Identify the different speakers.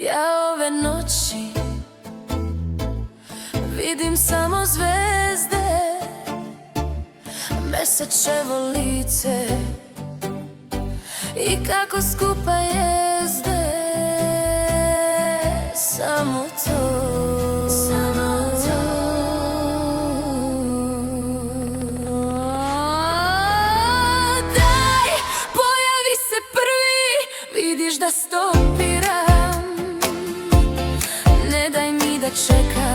Speaker 1: Ja ove noći vidim samo zvezde, mesečevo lice i kako skupa jezde. Samo to, samo to. Daj, pojavi se prvi, vidiš da stopiram. Ne daj mi da čekam.